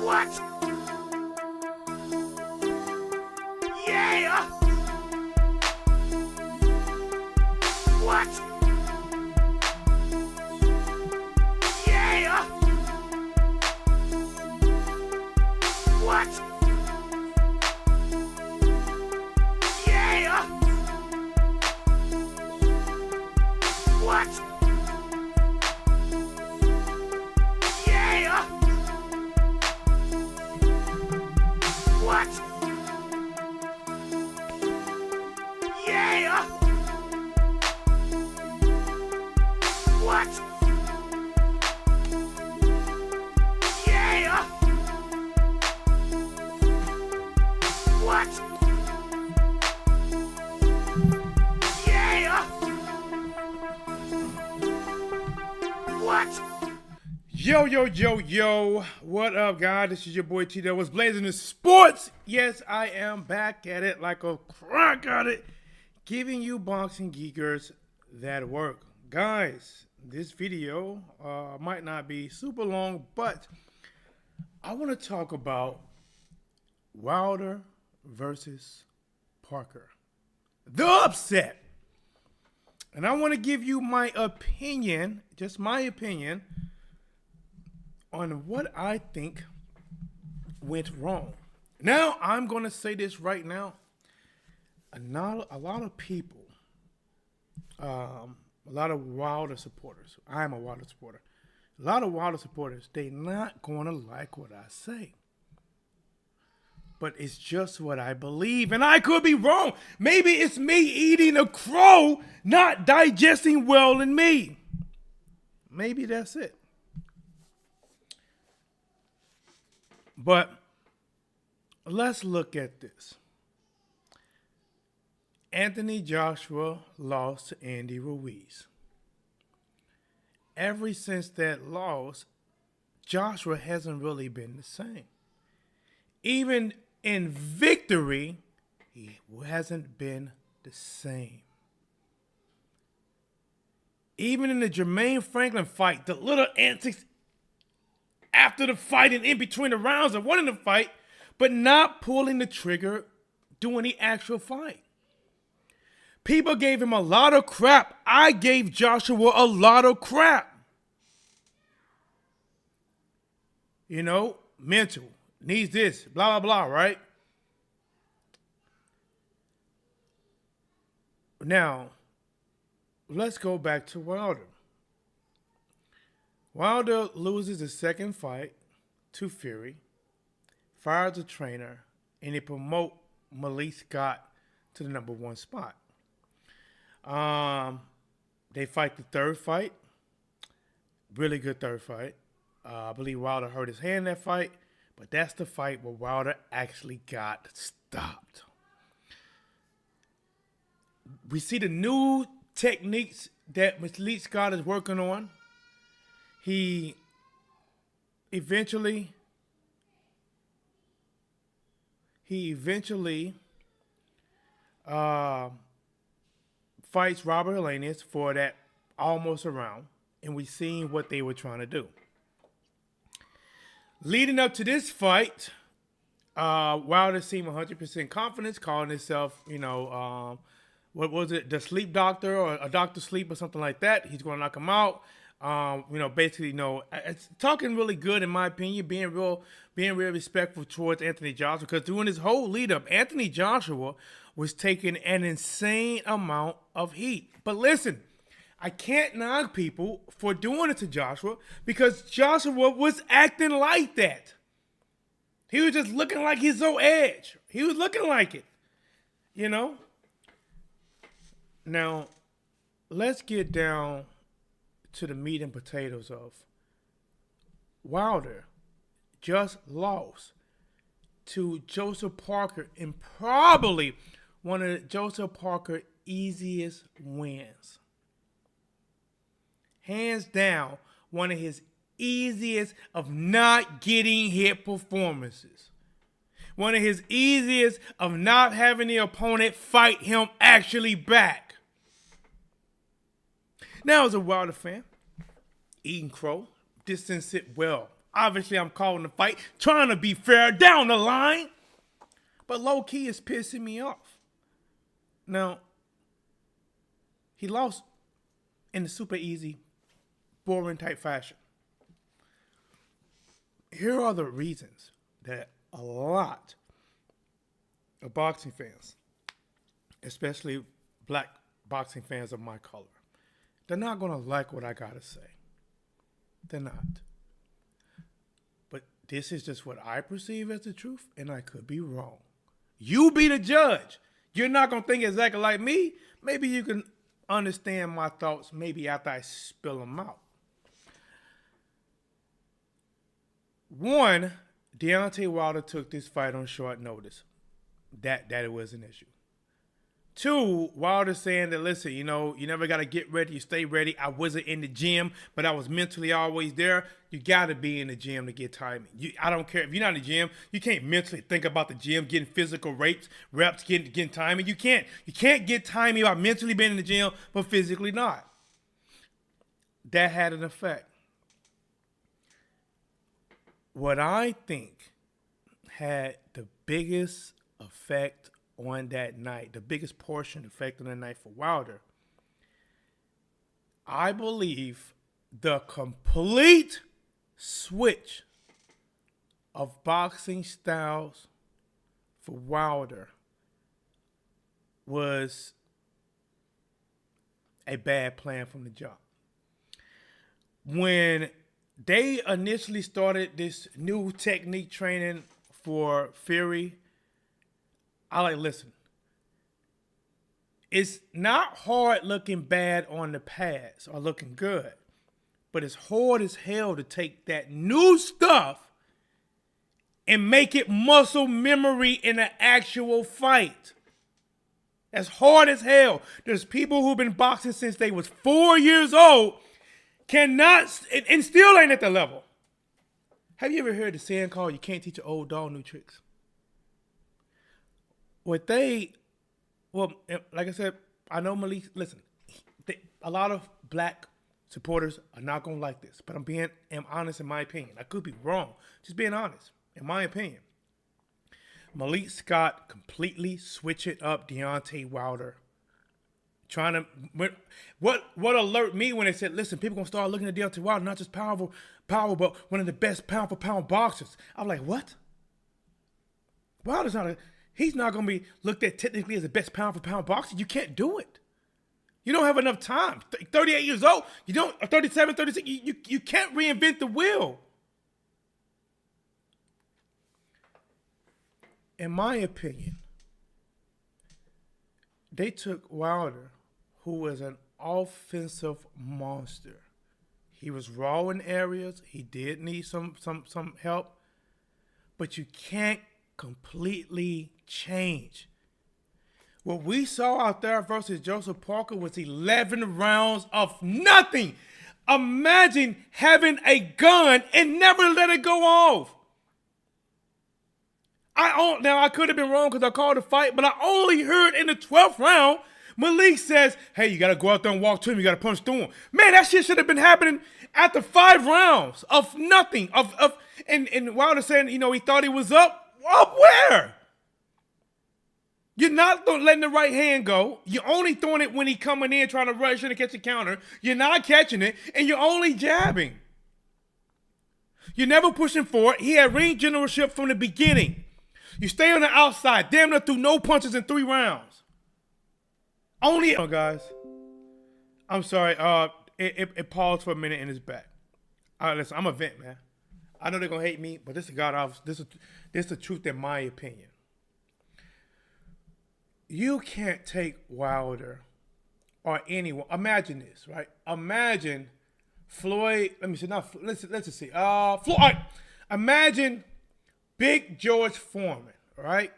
What? Yeah! What? Yeah! What? Yeah! What? Yeah! What? Yeah! What? Yeah! What? Yeah! What? Yo, yo, yo, yo. What up, guys? This is your boy T. What's blazing in sports? Yes, I am back at it like a crack at it, giving you boxing geekers that work. Guys, this video might not be super long, but I want to talk about Wilder versus Parker. The upset. And I want to give you my opinion, just my opinion, on what I think went wrong. Now, I'm going to say this right now. A lot of people, a lot of Wilder supporters, I am a Wilder supporter, a lot of Wilder supporters, they not going to like what I say. But it's just what I believe, and I could be wrong. Maybe it's me eating a crow, not digesting well in me. Maybe that's it. But let's look at this. Anthony Joshua lost to Andy Ruiz. Ever since that loss, Joshua hasn't really been the same. Even in victory, he hasn't been the same. Even in the Jermaine Franklin fight, the little antics after the fight and in between the rounds of winning the fight, but not pulling the trigger during the actual fight. People gave him a lot of crap. I gave Joshua a lot of crap. You know, mental, needs this, blah, blah, blah, right? Now, let's go back to Wilder. Wilder loses the second fight to Fury, fires the trainer, and they promote Malik Scott to the number one spot. They fight the third fight. Really good third fight. I believe Wilder hurt his hand in that fight, but that's the fight where Wilder actually got stopped. We see the new techniques that Malik Scott is working on. He eventually fights Robert Helenius for that almost a round, and we seen what they were trying to do. Leading up to this fight, Wilder seemed 100% confidence, calling himself, what was it, the sleep doctor or a doctor sleep or something like that. He's going to knock him out. Basically, it's talking really good in my opinion, being real respectful towards Anthony Joshua, because during this whole lead up, Anthony Joshua was taking an insane amount of heat. But listen, I can't knock people for doing it to Joshua, because Joshua was acting like that. He was just looking like his own edge. He was looking like it, Now, let's get down to the meat and potatoes of Wilder just lost to Joseph Parker in probably one of Joseph Parker's easiest wins. Hands down, one of his easiest of not getting hit performances. One of his easiest of not having the opponent fight him actually back. Now, as a Wilder fan, eating crow, this didn't sit well Obviously, I'm calling the fight, trying to be fair down the line. But low-key is pissing me off. Now, he lost in a super easy, boring type fashion. Here are the reasons that a lot of boxing fans, especially black boxing fans of my color, they're not going to like what I got to say. They're not. But this is just what I perceive as the truth, and I could be wrong. You be the judge. You're not going to think exactly like me. Maybe you can understand my thoughts maybe after I spill them out. One, Deontay Wilder took this fight on short notice. That it was an issue. Two, Wilder saying that, listen, you never got to get ready. You stay ready. I wasn't in the gym, but I was mentally always there. You got to be in the gym to get timing. I don't care. If you're not in the gym, you can't mentally think about the gym, getting physical reps, getting timing. You can't get timing by mentally being in the gym, but physically not. That had an effect. What I think had the biggest effect on that night, the biggest portion effect on the night for Wilder, I believe the complete switch of boxing styles for Wilder was a bad plan from the jump. When they initially started this new technique training for Fury, listen, it's not hard looking bad on the pads or looking good, but it's hard as hell to take that new stuff and make it muscle memory in an actual fight. That's hard as hell. There's people who've been boxing since they was 4 years old, cannot, and still ain't at the level. Have you ever heard the saying called, you can't teach an old dog new tricks? Like I said, I know Malik, listen, a lot of black supporters are not going to like this, but I'm honest in my opinion. I could be wrong. Just being honest, in my opinion. Malik Scott completely switching up Deontay Wilder. What alerted me when they said, listen, people going to start looking at Deontay Wilder, not just power, but one of the best pound for pound boxers. I'm like, what? Wilder's he's not going to be looked at technically as the best pound for pound boxer. You can't do it. You don't have enough time. 38 years old, 37, 36, you can't reinvent the wheel. In my opinion, they took Wilder, who was an offensive monster. He was raw in areas. He did need some help. But you can't completely change. What we saw out there versus Joseph Parker was 11 rounds of nothing. Imagine having a gun and never let it go off. I could have been wrong because I called the fight, but I only heard in the 12th round, Malik says, hey, you got to go out there and walk to him. You got to punch through him. Man, that shit should have been happening after 5 rounds of nothing. And Wilder saying, he thought he was up. Up where? You're not letting the right hand go. You're only throwing it when he coming in trying to rush in and catch a counter. You're not catching it, and you're only jabbing. You're never pushing forward. He had ring generalship from the beginning. You stay on the outside. Damn near threw no punches in 3 rounds. Guys. I'm sorry. It paused for a minute and it's back. All right, listen. I'm a vent, man. I know they're gonna hate me, but this is the truth in my opinion. You can't take Wilder or anyone. Imagine this, right? Imagine Floyd. Let me see. Let's just see. Floyd. All right. Imagine Big George Foreman, right?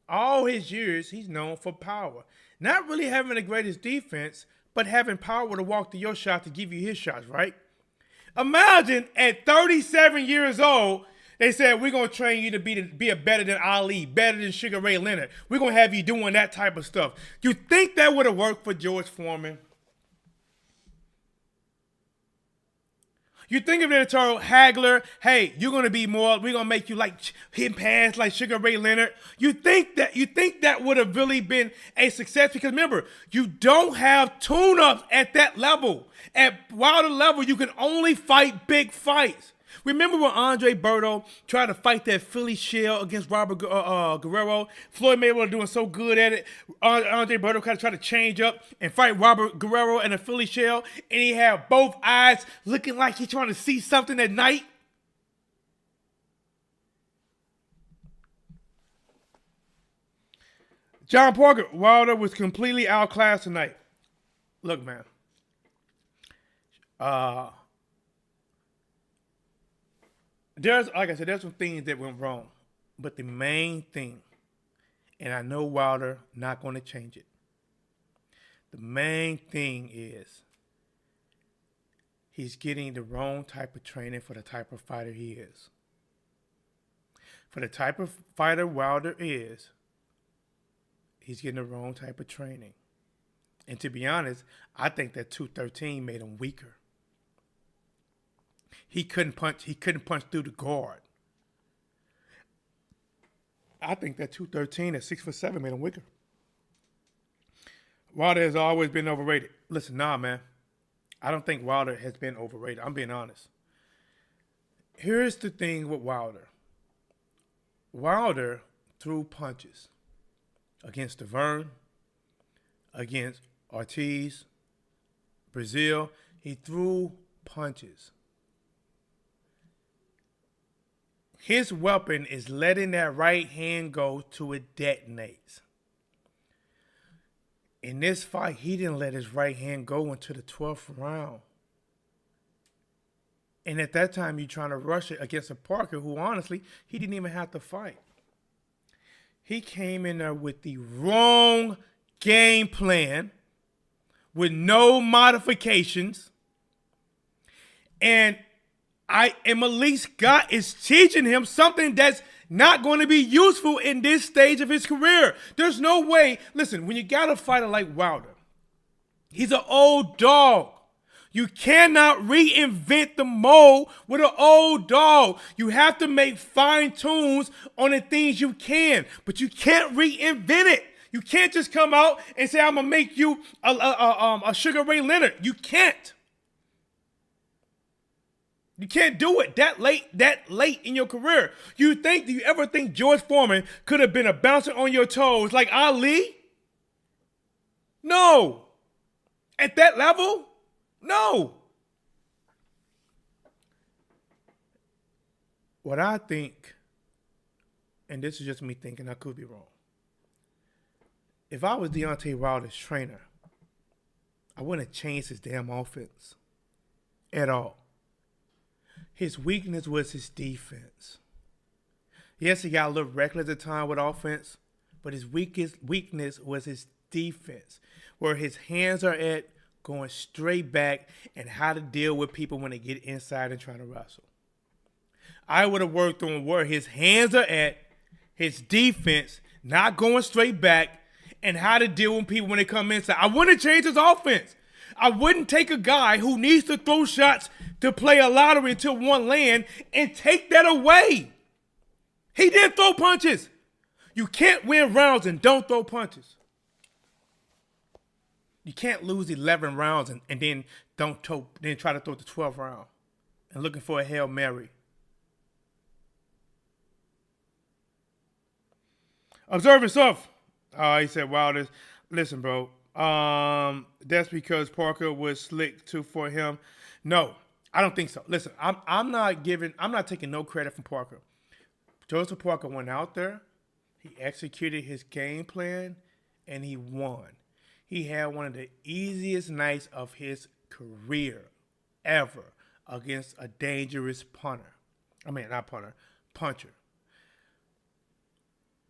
All his years, he's known for power. Not really having the greatest defense, but having power to walk to your shot to give you his shots, right? Imagine at 37 years old, they said, we're going to train you to be a better than Ali, better than Sugar Ray Leonard. We're going to have you doing that type of stuff. You think that would have worked for George Foreman? You think if they told Hagler, hey, you're gonna be more, we're gonna make you like hit pass like Sugar Ray Leonard. You think that would have really been a success? Because remember, you don't have tune-ups at that level. At Wilder level, you can only fight big fights. Remember when Andre Berto tried to fight that Philly shell against Robert Guerrero? Floyd Mayweather doing so good at it. Andre Berto kind of tried to change up and fight Robert Guerrero in a Philly shell, and he had both eyes looking like he's trying to see something at night. John Parker, Wilder was completely outclassed tonight. Look, man. There's, like I said, there's some things that went wrong. But the main thing, and I know Wilder not going to change it. The main thing is he's getting the wrong type of training for the type of fighter he is. For the type of fighter Wilder is, he's getting the wrong type of training. And to be honest, I think that 213 made him weaker. He couldn't punch through the guard. I think that 213 at 6'7" made him weaker. Wilder has always been overrated. Listen, nah, man. I don't think Wilder has been overrated. I'm being honest. Here's the thing with Wilder. Wilder threw punches against Deverne, against Ortiz, Brazil. He threw punches. His weapon is letting that right hand go till it detonates. In this fight, he didn't let his right hand go until the 12th round. And at that time, you're trying to rush it against a Parker who, honestly, he didn't even have to fight. He came in there with the wrong game plan, with no modifications. And Malik Scott is teaching him something that's not going to be useful in this stage of his career. There's no way. Listen, when you got a fighter like Wilder, he's an old dog. You cannot reinvent the mold with an old dog. You have to make fine tunes on the things you can, but you can't reinvent it. You can't just come out and say, I'm going to make you a Sugar Ray Leonard. You can't. You can't do it that late in your career. Do you ever think George Foreman could have been a bouncer on your toes like Ali? No. At that level? No. What I think, and this is just me thinking, I could be wrong. If I was Deontay Wilder's trainer, I wouldn't have changed his damn offense at all. His weakness was his defense. Yes, he got a little reckless at the time with offense, but his weakness was his defense, where his hands are at going straight back and how to deal with people when they get inside and trying to wrestle. I would have worked on where his hands are at, his defense, not going straight back, and how to deal with people when they come inside. I wouldn't change his offense. I wouldn't take a guy who needs to throw shots to play a lottery until one land and take that away. He didn't throw punches. You can't win rounds and don't throw punches. You can't lose 11 rounds and then then try to throw the 12th round and looking for a Hail Mary. Observe yourself. He said, "Wow, listen, bro. That's because Parker was slick too for him." No, I don't think so. Listen, I'm not taking no credit from Parker. Joseph Parker went out there, he executed his game plan, and he won. He had one of the easiest nights of his career ever against a dangerous punter. I mean, not punter, puncher.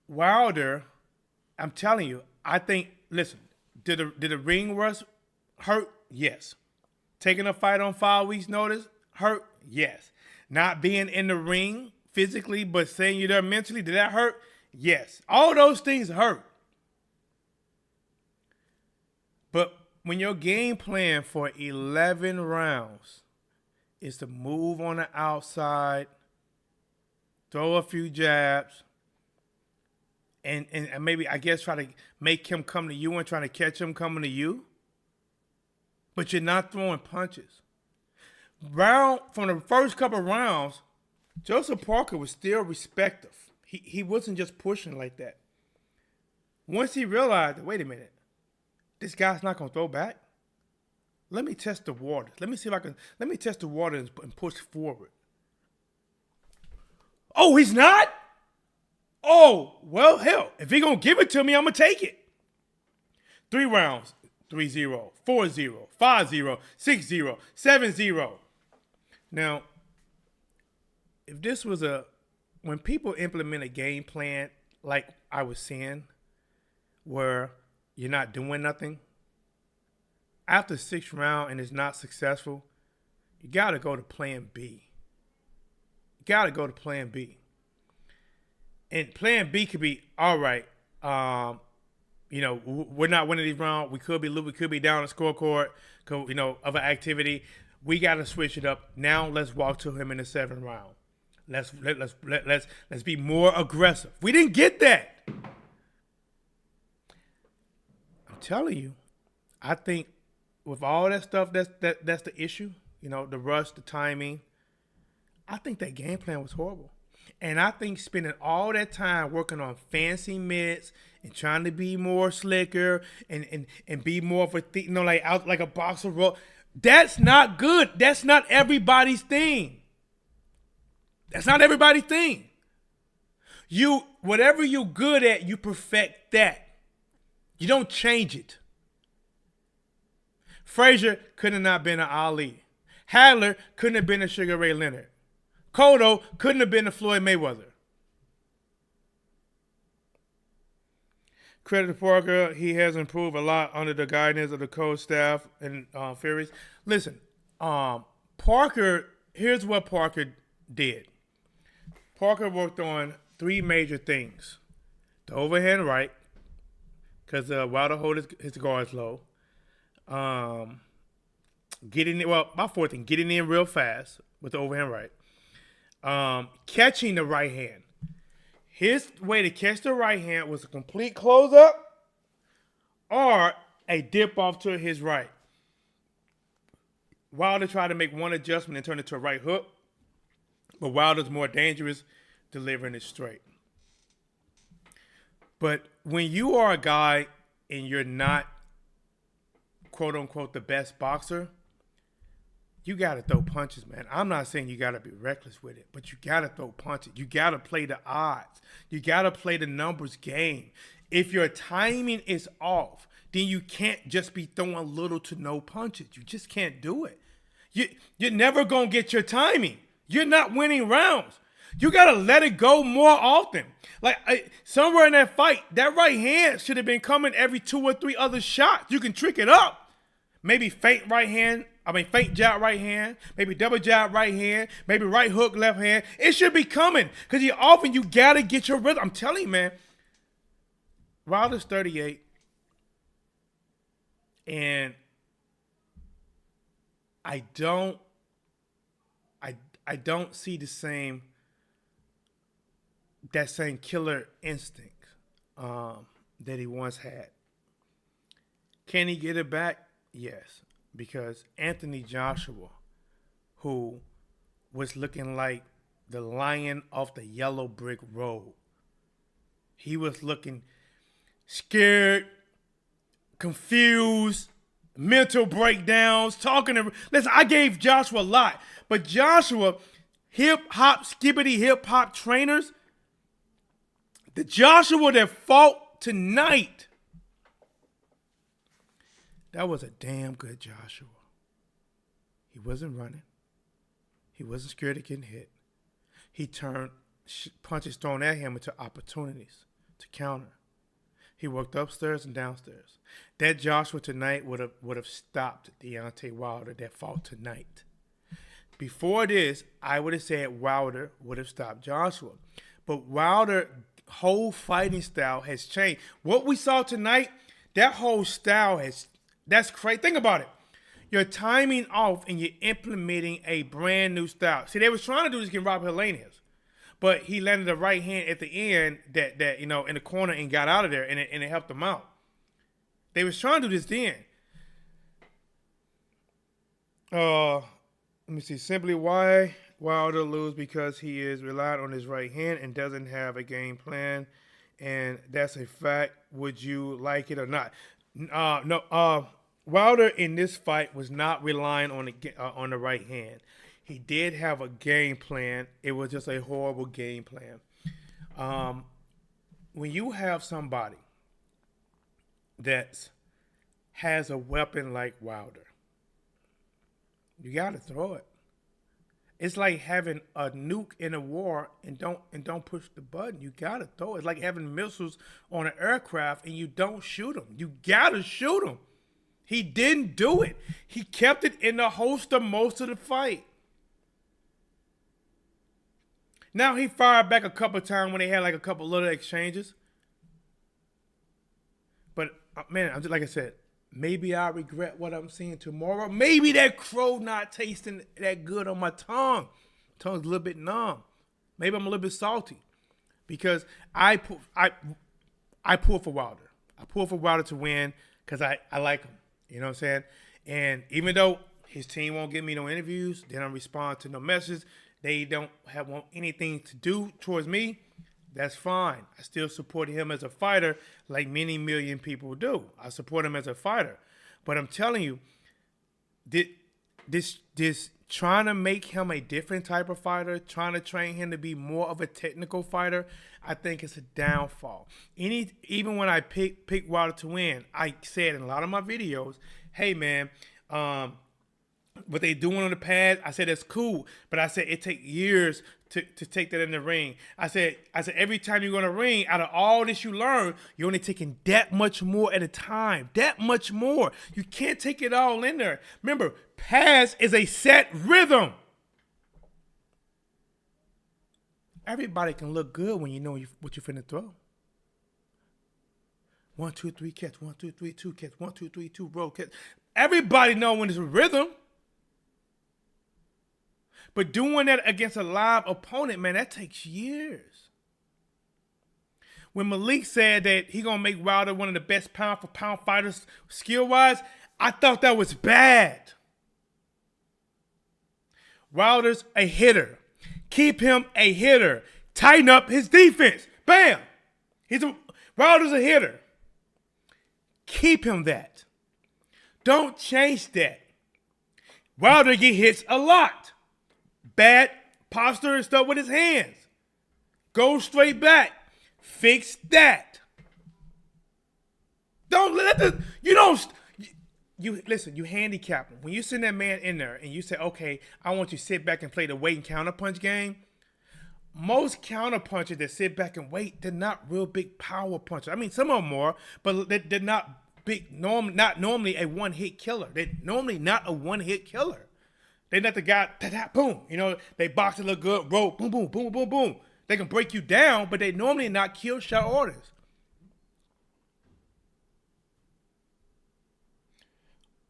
Wilder, I'm telling you, I think, listen, did the ring rust hurt? Yes. Taking a fight on 5 weeks' notice hurt? Yes. Not being in the ring physically but saying you're there mentally, did that hurt? Yes. All those things hurt. But when your game plan for 11 rounds is to move on the outside, throw a few jabs, and maybe, I guess, try to make him come to you and trying to catch him coming to you. But you're not throwing punches. From the first couple of rounds, Joseph Parker was still respectful. He wasn't just pushing like that. Once he realized, wait a minute, this guy's not going to throw back. Let me test the waters. Let me test the waters and push forward. Oh, he's not? Oh, well, hell, if he going to give it to me, I'm going to take it. 3 rounds, 3-0, 4-0, 5-0, 6-0, 7-0. Now, if this was when people implement a game plan like I was saying, where you're not doing nothing, after 6th round and it's not successful, you got to go to plan B. You got to go to plan B. And plan B could be, all right, we're not winning these rounds. We could be down the scoreboard, of an activity. We got to switch it up. Now let's walk to him in the 7th round. Let's be more aggressive. We didn't get that. I'm telling you, I think with all that stuff, that's the issue. The rush, the timing. I think that game plan was horrible. And I think spending all that time working on fancy mitts and trying to be more slicker and be more of a like a boxer roll, that's not good. That's not everybody's thing. That's not everybody's thing. Whatever you're good at, you perfect that. You don't change it. Frazier couldn't have not been an Ali. Hadler couldn't have been a Sugar Ray Leonard. Cotto couldn't have been a Floyd Mayweather. Credit to Parker, he has improved a lot under the guidance of the coach staff and Furies. Listen, Parker, here's what Parker did. Parker worked on 3 major things. The overhand right, because Wilder hold his guards low. My 4th thing, getting in real fast with the overhand right. Catching the right hand. His way to catch the right hand was a complete close-up or a dip off to his right. Wilder tried to make one adjustment and turn it to a right hook, but Wilder's more dangerous delivering it straight. But when you are a guy and you're not, quote-unquote, the best boxer, you got to throw punches, man. I'm not saying you got to be reckless with it, but you got to throw punches. You got to play the odds. You got to play the numbers game. If your timing is off, then you can't just be throwing little to no punches. You just can't do it. You're never going to get your timing. You're not winning rounds. You got to let it go more often. Somewhere in that fight, that right hand should have been coming every 2 or 3 other shots. You can trick it up. Maybe feint jab right hand, maybe double jab right hand, maybe right hook left hand. It should be coming because you got to get your rhythm. I'm telling you, man. Wilder's 38, and I don't see that same killer instinct that he once had. Can he get it back? Yes, because Anthony Joshua, who was looking like the lion off the yellow brick road, he was looking scared, confused, mental breakdowns, listen, I gave Joshua a lot, but Joshua, hip-hop, skibbity hip-hop trainers, the Joshua that fought tonight, that was a damn good Joshua. He wasn't running. He wasn't scared of getting hit. He turned punches thrown at him into opportunities to counter. He worked upstairs and downstairs. That Joshua tonight would have stopped Deontay Wilder that fought tonight. Before this, I would have said Wilder would have stopped Joshua. But Wilder's whole fighting style has changed. What we saw tonight, that whole style that's crazy. Think about it. You're timing off and you're implementing a brand new style. See, they was trying to do this against Rob Helenius, but he landed a right hand at the end that in the corner and got out of there, and it helped him out. They was trying to do this then. Let me see. Simply why Wilder lose because he is reliant on his right hand and doesn't have a game plan, and that's a fact. Would you like it or not? No. Wilder in this fight was not relying on the right hand. He did have a game plan. It was just a horrible game plan. When you have somebody that has a weapon like Wilder, you gotta throw it. It's like having a nuke in a war and don't push the button. You gotta throw it. It's like having missiles on an aircraft and you don't shoot them. You gotta shoot them. He didn't do it. He kept it in the holster most of the fight. Now he fired back a couple of times when they had like a couple little exchanges. But man, I'm just like I said, maybe I regret what I'm seeing tomorrow. Maybe that crow not tasting that good on my tongue. Tongue's a little bit numb. Maybe I'm a little bit salty because I pull for Wilder. I pull for Wilder to win because I like him. You know what I'm saying? And even though his team won't give me no interviews, they don't respond to no messages, they don't want anything to do towards me, that's fine. I still support him as a fighter like many million people do. I support him as a fighter. But I'm telling you, this trying to make him a different type of fighter, trying to train him to be more of a technical fighter, I think it's a downfall. Even when I pick Wilder to win, I said in a lot of my videos, hey man, what they doing on the pad, I said that's cool, but I said it take years to take that in the ring. I said every time you're gonna ring, out of all this you learn, you're only taking that much more at a time. That much more. You can't take it all in there. Remember, pads is a set rhythm. Everybody can look good when you know what you're finna throw. 1, 2, 3, catch. 1, 2, 3, 2, catch. 1, 2, 3, 2, roll, catch. Everybody know when it's a rhythm. But doing that against a live opponent, man, that takes years. When Malik said that he gonna make Wilder one of the best pound for pound fighters skill-wise, I thought that was bad. Wilder's a hitter. Keep him a hitter. Tighten up his defense. Bam. Wilder's a hitter. Keep him that. Don't change that. Wilder get hits a lot. Bad posture and stuff with his hands. Go straight back. Fix that. Don't let the listen, you handicap him. When you send that man in there and you say, okay, I want you to sit back and play the wait and counter punch game. Most counter punchers that sit back and wait, they're not real big power punchers. I mean, some of them are, but they're not big, not normally a one-hit killer. They're normally not a one-hit killer. They're not the guy, boom. They box it look good, roll, boom, boom, boom, boom, boom. They can break you down, but they normally not kill shot orders.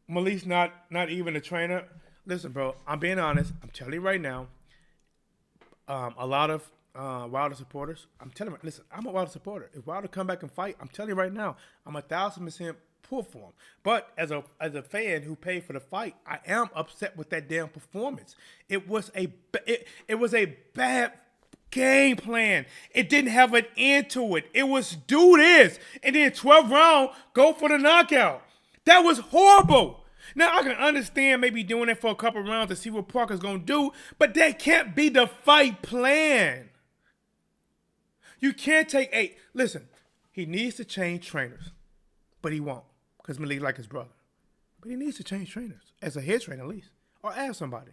Malik's not even a trainer. Listen, bro, I'm being honest. I'm telling you right now, a lot of Wilder supporters, I'm telling you, listen, I'm a Wilder supporter. If Wilder come back and fight, I'm telling you right now, I'm 1,000% pull for him. But as a fan who paid for the fight, I am upset with that damn performance. It was a bad game plan. It didn't have an end to it. It was do this and then 12th round go for the knockout. That was horrible. Now I can understand maybe doing it for a couple rounds to see what Parker's gonna do, but that can't be the fight plan. You can't take listen, he needs to change trainers, but he won't because Malik like his brother. But he needs to change trainers as a head trainer at least, or add somebody.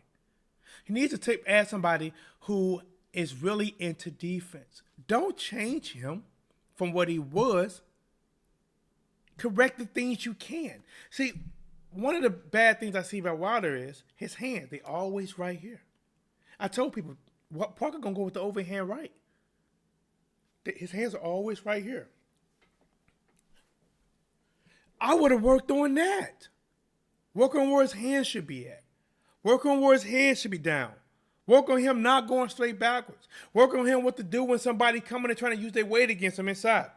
He needs to add somebody who is really into defense. Don't change him from what he was. Correct the things you can. See, one of the bad things I see about Wilder is his hands. They always right here. I told people, Parker gonna go with the overhand right. His hands are always right here. I would have worked on that. Work on where his hands should be at. Work on where his head should be down. Work on him not going straight backwards. Work on him what to do when somebody coming and trying to use their weight against him inside.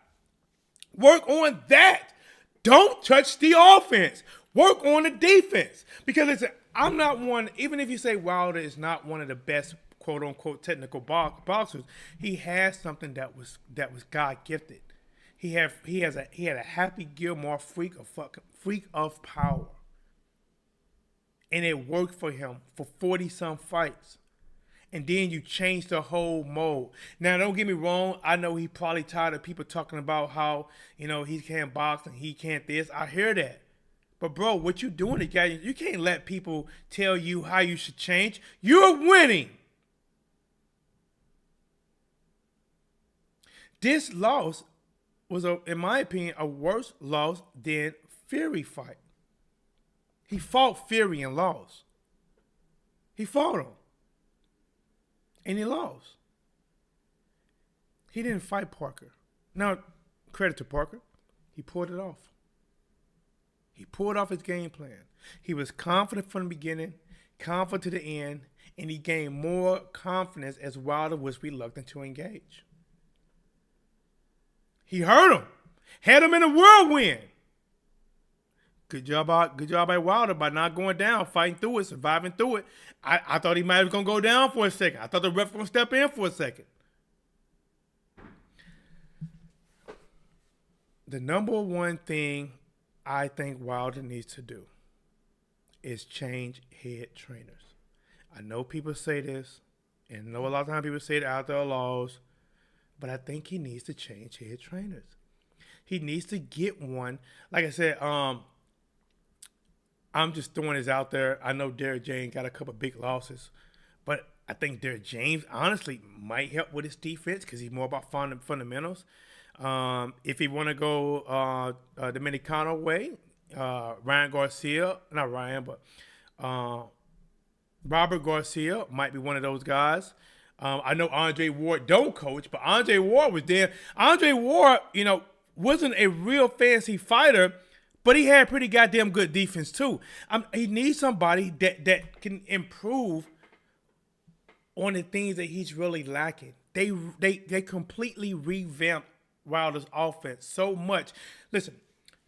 Work on that. Don't touch the offense. Work on the defense. Because listen, I'm not one, even if you say Wilder is not one of the best quote unquote technical boxers, he has something that was God gifted. He had a Happy Gilmore freak of power. And it worked for him for 40-some fights. And then you change the whole mode. Now, don't get me wrong. I know he probably tired of people talking about how, he can't box and he can't this. I hear that. But, bro, what you doing, guy? You can't let people tell you how you should change. You're winning. This loss was, in my opinion, a worse loss than Fury fight. He fought Fury and lost. He fought him. And he lost. He didn't fight Parker. Now, credit to Parker. He pulled it off. He pulled off his game plan. He was confident from the beginning, confident to the end, and he gained more confidence as Wilder was reluctant to engage. He hurt him. Had him in a whirlwind. Good job by Wilder by not going down, fighting through it, surviving through it. I thought he might have going to go down for a second. I thought the ref was going to step in for a second. The number one thing I think Wilder needs to do is change head trainers. I know people say this, and I know a lot of times people say it out there laws, but I think he needs to change head trainers. He needs to get one. Like I said, I'm just throwing this out there. I know Derrick James got a couple big losses, but I think Derrick James honestly might help with his defense because he's more about fundamentals. If he want to go Dominicano way, Ryan Garcia, not Ryan, but Robert Garcia might be one of those guys. I know Andre Ward don't coach, but Andre Ward was there. Andre Ward, wasn't a real fancy fighter, but he had pretty goddamn good defense too. He needs somebody that can improve on the things that he's really lacking. They completely revamped Wilder's offense so much. Listen,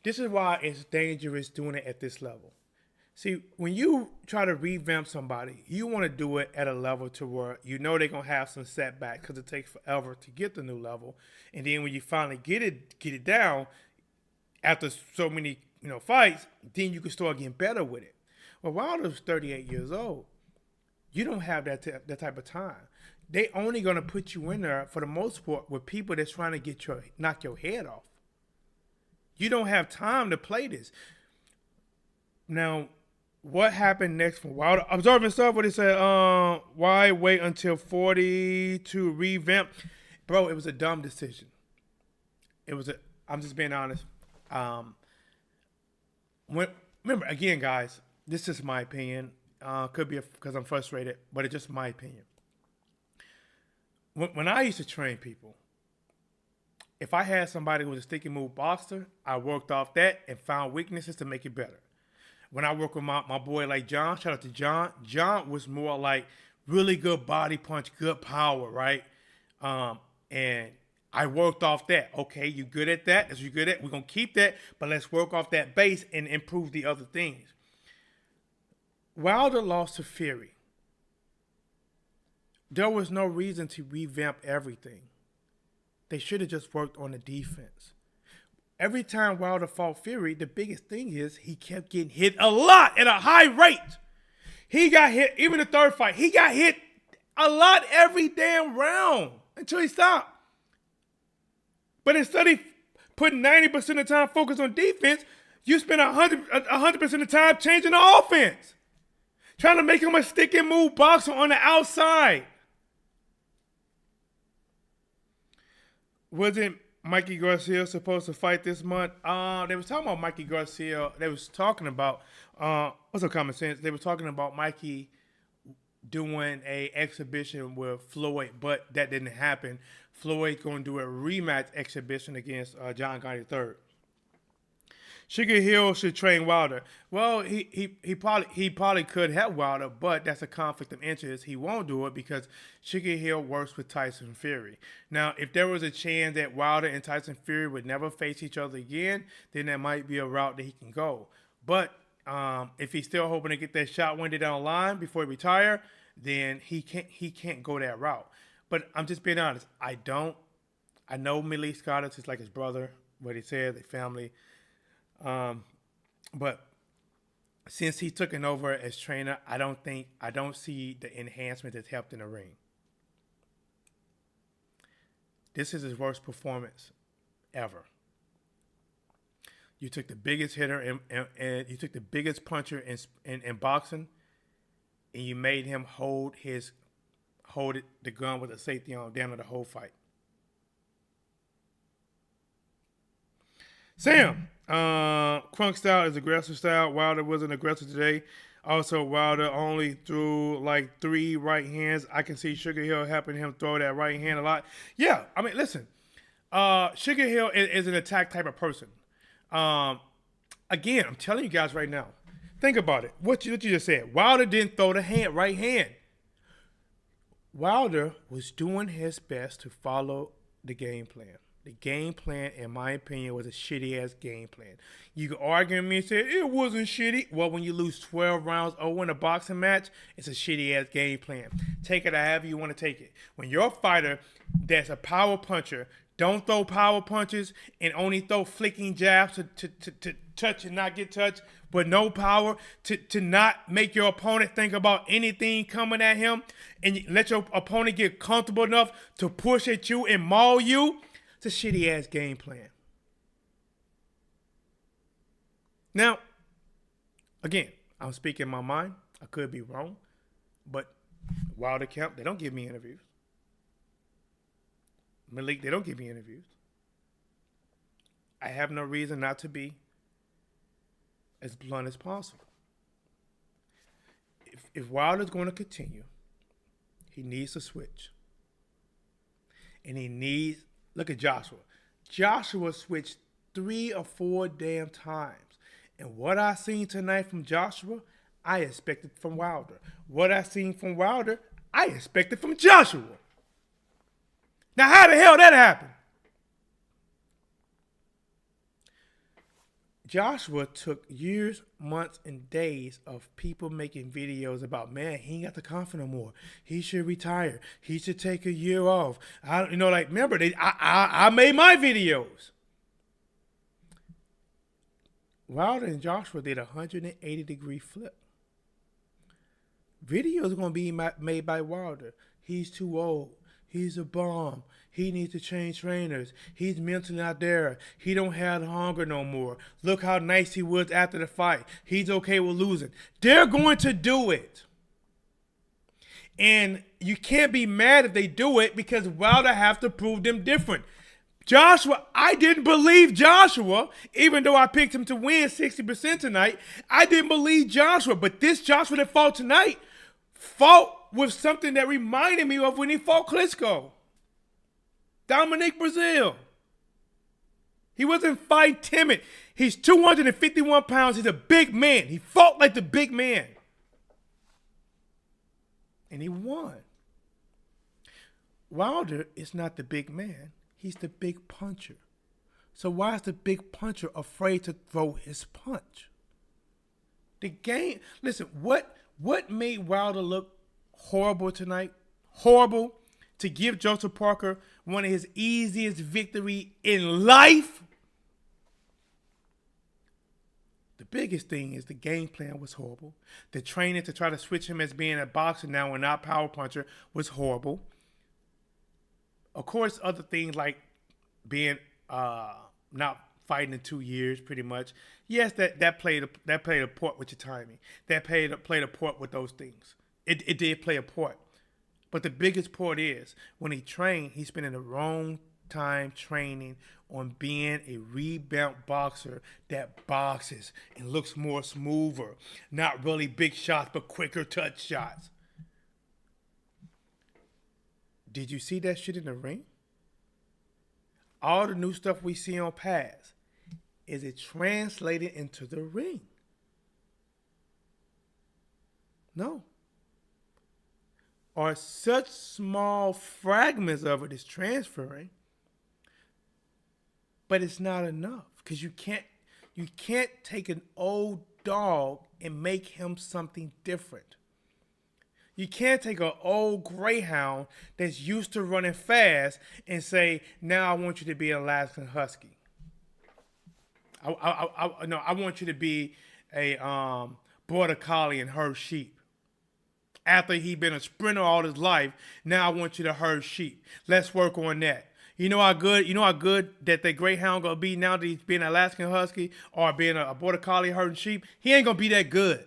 this is why it's dangerous doing it at this level. See, when you try to revamp somebody, you want to do it at a level to where they're going to have some setback because it takes forever to get the new level. And then when you finally get it down after so many fights, then you can start getting better with it. Well, Wilder's 38 years old. You don't have that type of time. They only going to put you in there for the most part with people that's trying to knock your head off. You don't have time to play this. Now, what happened next for Wilder? Observing stuff, what he said, why wait until 40 to revamp? Bro, it was a dumb decision. I'm just being honest. Remember, again, guys, this is my opinion. Could be because I'm frustrated, but it's just my opinion. When I used to train people, if I had somebody who was a sticky move boxer, I worked off that and found weaknesses to make it better. When I work with my boy like John, shout out to John. John was more like really good body punch, good power, right? And I worked off that. Okay, you good at that? That's what you good at. We're going to keep that, but let's work off that base and improve the other things. Wilder lost to Fury. There was no reason to revamp everything. They should have just worked on the defense. Every time Wilder fought Fury, the biggest thing is he kept getting hit a lot at a high rate. He got hit, even the third fight, he got hit a lot every damn round until he stopped. But instead of putting 90% of the time focused on defense, you spend 100% of the time changing the offense. Trying to make him a stick and move boxer on the outside. Wasn't Mikey Garcia supposed to fight this month? They was talking about Mikey Garcia. They was talking about, what's up, common sense? They were talking about Mikey doing a exhibition with Floyd, but that didn't happen. Floyd going to do a rematch exhibition against John Gotti III. Sugar Hill should train Wilder. Well, he probably could help Wilder, but that's a conflict of interest. He won't do it because Sugar Hill works with Tyson Fury. Now, if there was a chance that Wilder and Tyson Fury would never face each other again, then that might be a route that he can go. But if he's still hoping to get that shot one day down the line before he retire, then he can't go that route. But I'm just being honest. I know Malik Scott is like his brother. What he said, the family. But since he's taken over as trainer, I don't see the enhancement that's helped in the ring. This is his worst performance ever. You took the biggest hitter and you took the biggest puncher in boxing, and you made him hold the gun with a safety on down to the whole fight. Sam, Crunk style is aggressive style. Wilder wasn't aggressive today. Also, Wilder only threw like 3 right hands. I can see Sugar Hill helping him throw that right hand a lot. Yeah, I mean, listen. Sugar Hill is an attack type of person. Again, I'm telling you guys right now. Think about it. What you just said. Wilder didn't throw the right hand. Wilder was doing his best to follow the game plan. The game plan, in my opinion, was a shitty-ass game plan. You can argue with me and say, it wasn't shitty. Well, when you lose 12 rounds over in a boxing match, it's a shitty-ass game plan. Take it however you want to take it. When you're a fighter that's a power puncher, don't throw power punches and only throw flicking jabs to touch and not get touched, but no power, to not make your opponent think about anything coming at him, and let your opponent get comfortable enough to push at you and maul you. It's a shitty-ass game plan. Now, again, I'm speaking my mind. I could be wrong. But Wilder Camp, they don't give me interviews. Malik, they don't give me interviews. I have no reason not to be as blunt as possible. If Wilder's going to continue, he needs to switch. And he needs... Look at Joshua. Joshua switched 3 or 4 damn times. And what I seen tonight from Joshua, I expected from Wilder. What I seen from Wilder, I expected from Joshua. Now, how the hell that happened? Joshua took years, months, and days of people making videos about, man, he ain't got the confidence no more. He should retire. He should take a year off. Remember, I made my videos. Wilder and Joshua did a 180-degree flip. Videos are going to be made by Wilder. He's too old. He's a bum. He needs to change trainers. He's mentally not there. He don't have the hunger no more. Look how nice he was after the fight. He's okay with losing. They're going to do it. And you can't be mad if they do it because Wilder have to prove them different. Joshua, I didn't believe Joshua, even though I picked him to win 60% tonight. I didn't believe Joshua. But this Joshua that fought tonight fought with something that reminded me of when he fought Klitschko. Dominic Brazil. He wasn't fighting timid. He's 251 pounds. He's a big man. He fought like the big man. And he won. Wilder is not the big man. He's the big puncher. So why is the big puncher afraid to throw his punch? The game, listen, what made Wilder look horrible tonight? Horrible. To give Joseph Parker one of his easiest victory in life. The biggest thing is the game plan was horrible. The training to try to switch him as being a boxer now and not power puncher was horrible. Of course, other things like being not fighting in 2 years, pretty much. Yes, that played a part with your timing. That played a part with those things. It did play a part. But the biggest part is when he trained, he spent the wrong time training on being a revamped boxer that boxes and looks more smoother. Not really big shots, but quicker touch shots. Did you see that shit in the ring? All the new stuff we see on pads. is it translated into the ring? No. Or such small fragments of it is transferring, but it's not enough because you can't take an old dog and make him something different. You can't take an old greyhound that's used to running fast and say, now I want you to be an Alaskan Husky. I want you to be a border collie and herd sheep. After he been a sprinter all his life, now I want you to herd sheep. Let's work on that. You know how good that the greyhound gonna be now that he's being an Alaskan Husky or being a border collie herding sheep? He ain't gonna be that good.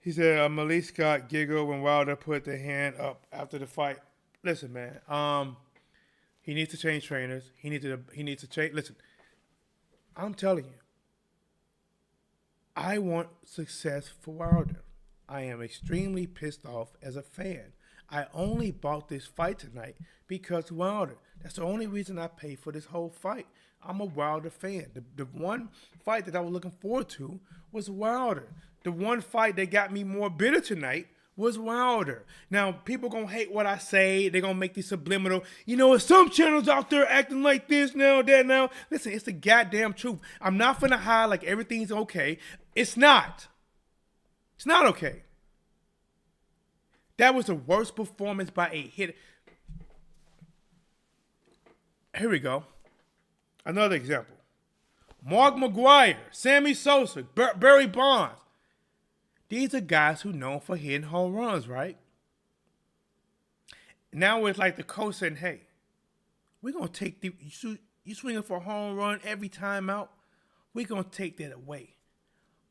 He said Malik Scott giggled when Wilder put the hand up after the fight. Listen, man. He needs to change trainers. He needs to change. Listen, I'm telling you, I want success for Wilder. I am extremely pissed off as a fan. I only bought this fight tonight because Wilder. That's the only reason I paid for this whole fight. I'm a Wilder fan. The one fight that I was looking forward to was Wilder. The one fight that got me more bitter tonight was Wilder. Now, people gonna hate what I say. They're gonna make these subliminal. You know, some channels out there acting like this now, that now. Listen, it's the goddamn truth. I'm not finna hide like everything's okay. It's not. It's not okay. That was the worst performance by a hit. Here we go. Another example. Mark McGuire, Sammy Sosa, Barry Bonds. These are guys who are known for hitting home runs, right? Now it's like the coach saying, hey, we're going to take you swinging for a home run every time out. We're going to take that away.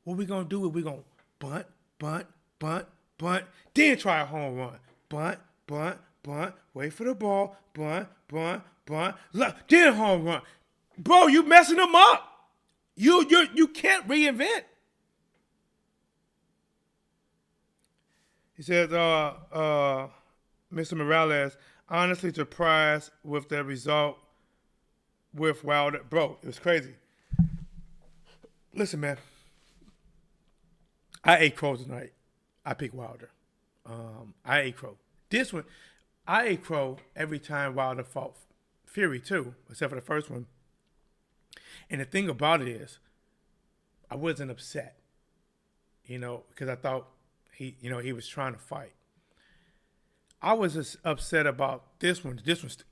What we're going to do is we're going to bunt, then try a home run. Bunt, wait for the ball, bunt, then home run. Bro, you messing them up. You can't reinvent. He says, Mr. Morales, honestly surprised with the result with Wilder. Bro, it was crazy. Listen, man. I ate crow tonight. I picked Wilder. I ate crow. This one, I ate crow every time Wilder fought Fury too, except for the first one. And the thing about it is, I wasn't upset, because I thought he was trying to fight. I was just upset about this one.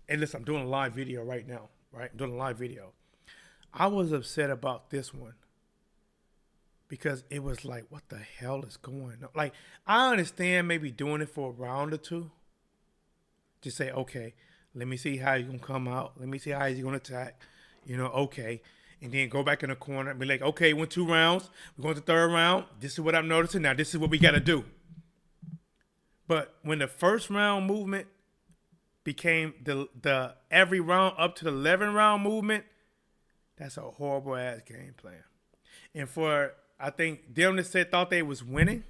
And listen, I'm doing a live video right now, right? I'm doing a live video. I was upset about this one because it was like, what the hell is going on? Like, I understand maybe doing it for a round or two. Just say, okay, let me see how he's going to come out. Let me see how he's going to attack. Okay. And then go back in the corner and be like, okay, went 2 rounds. We're going to the 3rd round. This is what I'm noticing. Now, this is what we got to do. But when the first round movement became the every round up to the 11th round movement, that's a horrible ass game plan. And I think them that thought they was winning,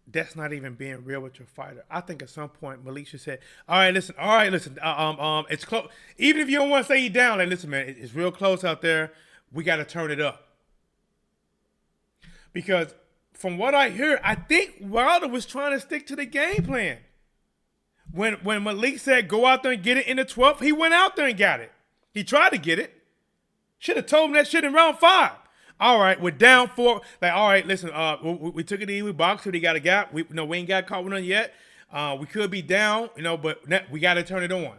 that's not even being real with your fighter. I think at some point Malik should say, all right, listen, it's close. Even if you don't want to say you down, like, listen, man, it's real close out there. We got to turn it up. Because from what I hear, I think Wilder was trying to stick to the game plan. When Malik said go out there and get it in the 12th, he went out there and got it. He tried to get it. Should have told him that shit in round 5. All right, we're down 4. Like, all right, listen, we took it easy. We boxed it. He got a gap. We ain't got caught with none yet. We could be down, but we got to turn it on.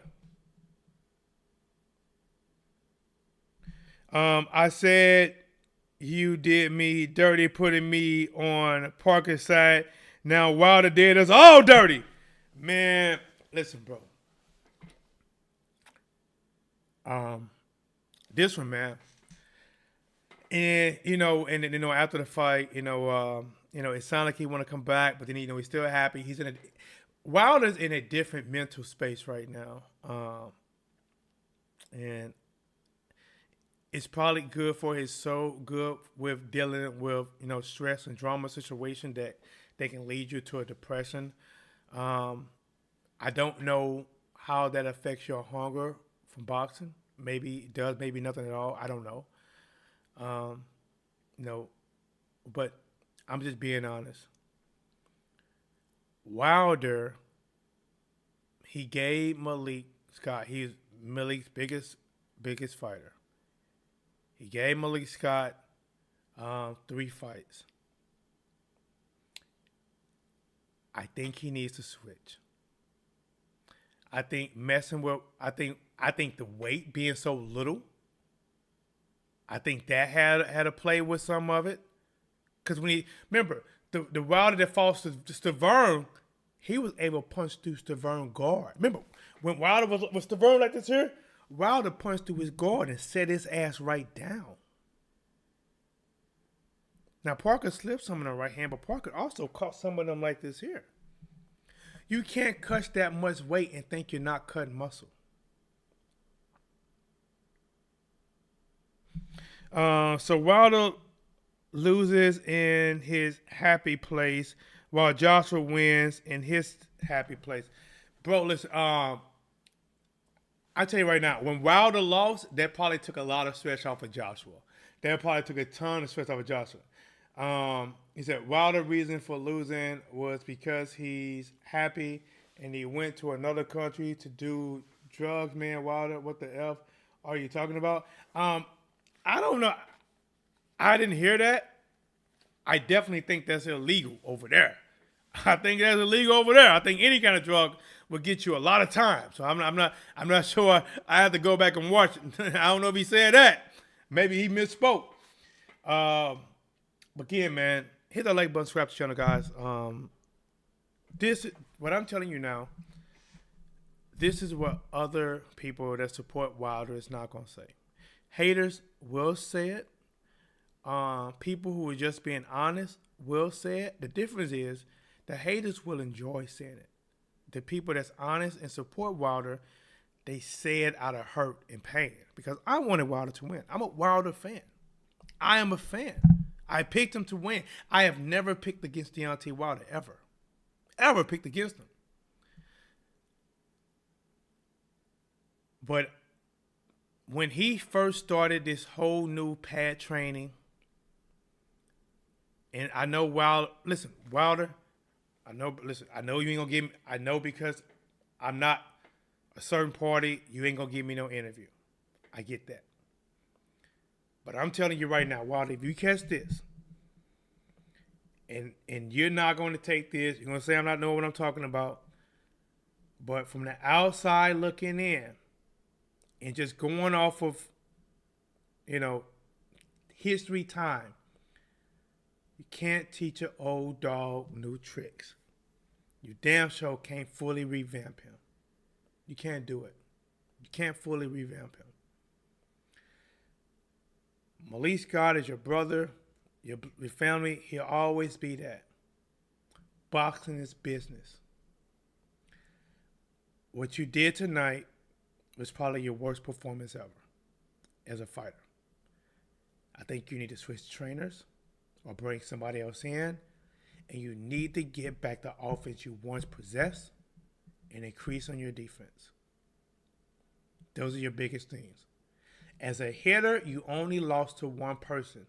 I said you did me dirty putting me on Parker's side. Now Wilder did us all dirty. Man, listen, bro. This one, man. And after the fight, it sounded like he want to come back, but then he's still happy. Wilder's in a different mental space right now, and it's probably good for his soul, good with dealing with stress and drama situation They can lead you to a depression. I don't know how that affects your hunger from boxing. Maybe it does, maybe nothing at all. I don't know. Um, you know, but I'm just being honest. Wilder, he gave Malik Scott. He's Malik's biggest fighter. He gave Malik Scott 3 fights. I think he needs to switch. I think messing with I think the weight being so little, I think that had to play with some of it. Cause when he remember the Wilder that falls to Stavern, he was able to punch through Stavern guard. Remember when Wilder was Stavern like this here, Wilder punched through his guard and set his ass right down. Now Parker slipped some in the right hand, but Parker also caught some of them like this here. You can't cut that much weight and think you're not cutting muscle. So Wilder loses in his happy place while Joshua wins in his happy place. Bro, listen, I tell you right now, when Wilder lost, that probably took a lot of stress off of Joshua. That probably took a ton of stress off of Joshua. He said Wilder's reason for losing was because he's happy and he went to another country to do drugs. Man, Wilder, what the F are you talking about? I don't know. I didn't hear that. I definitely think that's illegal over there. I think that's illegal over there. I think any kind of drug will get you a lot of time. So I'm not sure. I have to go back and watch it. I don't know if he said that. Maybe he misspoke. But again, man, hit the like button, subscribe to the channel, guys. This what I'm telling you now. This is what other people that support Wilder is not gonna say. Haters will say it. People who are just being honest will say it. The difference is the haters will enjoy saying it. The people that's honest and support Wilder, they say it out of hurt and pain. Because I wanted Wilder to win. I'm a Wilder fan. I am a fan. I picked him to win. I have never picked against Deontay Wilder, ever. Ever picked against him. But when he first started this whole new pad training, and I know Wilder, I know you ain't gonna give me, I know because I'm not a certain party, you ain't gonna give me no interview. I get that. But I'm telling you right now, Wilder, if you catch this, and you're not going to take this, you're going to say I'm not knowing what I'm talking about, but from the outside looking in, and just going off of, history time, you can't teach an old dog new tricks. You damn sure can't fully revamp him. You can't do it. You can't fully revamp him. Malik Scott is your brother, your family. He'll always be that. Boxing is business. What you did tonight was probably your worst performance ever as a fighter. I think you need to switch trainers or bring somebody else in, and you need to get back the offense you once possessed and increase on your defense. Those are your biggest things. As a hitter, you only lost to one person.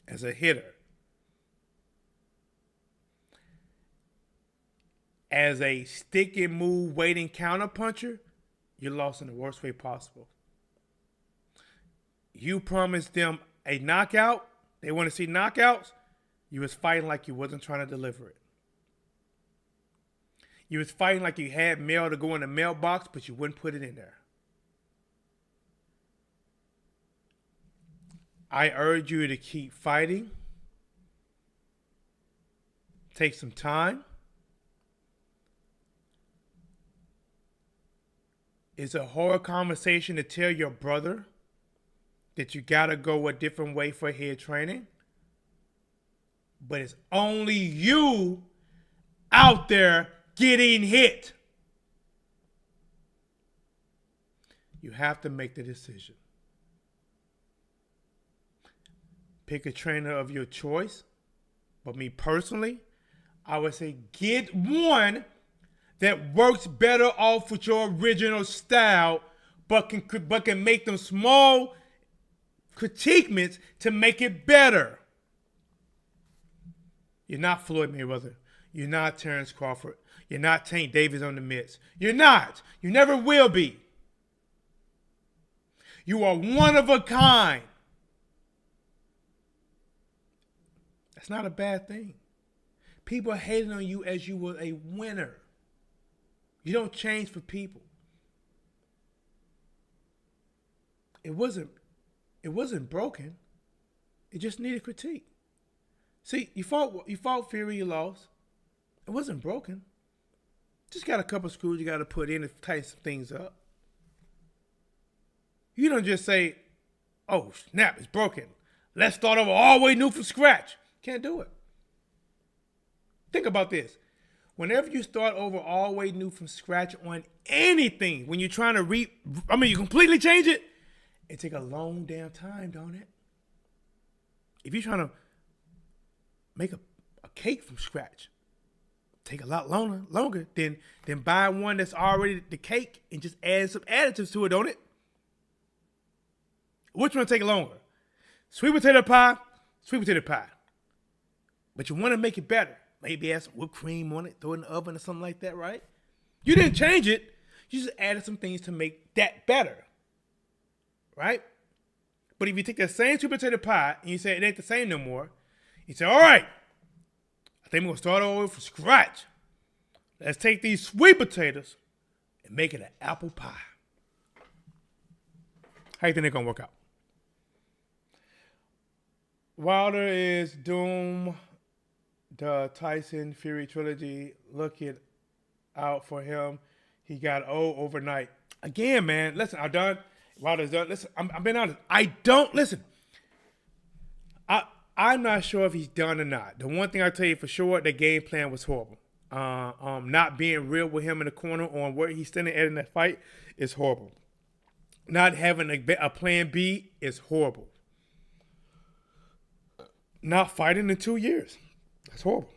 As a hitter. As a stick and move waiting counterpuncher, you lost in the worst way possible. You promised them a knockout. They want to see knockouts. You was fighting like you wasn't trying to deliver it. You was fighting like you had mail to go in the mailbox, but you wouldn't put it in there. I urge you to keep fighting. Take some time. It's a hard conversation to tell your brother that you got to go a different way for head training. But it's only you out there getting hit. You have to make the decision. Pick a trainer of your choice. But me personally, I would say get one that works better off with your original style, but can make them small critiquements to make it better. You're not Floyd Mayweather. You're not Terrence Crawford. You're not Tank Davis on the Mets. You're not. You never will be. You are one of a kind. That's not a bad thing. People are hating on you as you were a winner. You don't change for people. It wasn't broken. It just needed critique. See, you fought Fury, you lost. It wasn't broken. Just got a couple screws you got to put in to tighten some things up. You don't just say, oh, snap, it's broken. Let's start over all the way new from scratch. Can't do it. Think about this. Whenever you start over all the way new from scratch on anything, when you're trying to you completely change it, it take a long damn time, don't it? If you're trying to make a cake from scratch, take a lot longer than buy one that's already the cake and just add some additives to it, don't it? Which one take longer? Sweet potato pie, sweet potato pie. But you want to make it better. Maybe add some whipped cream on it, throw it in the oven or something like that, right? You didn't change it. You just added some things to make that better, right? But if you take that same sweet potato pie and you say it ain't the same no more, you say, all right, I think we're going to start over from scratch. Let's take these sweet potatoes and make it an apple pie. How you think they're going to work out? Wilder is doomed. The Tyson Fury trilogy, looking out for him. He got old overnight. Again, man, listen, I'm done. Wilder's done. Listen, I've been honest. I'm not sure if he's done or not. The one thing I tell you for sure, the game plan was horrible. Not being real with him in the corner on where he's standing at in that fight is horrible. Not having a plan B is horrible. Not fighting in 2 years. That's horrible.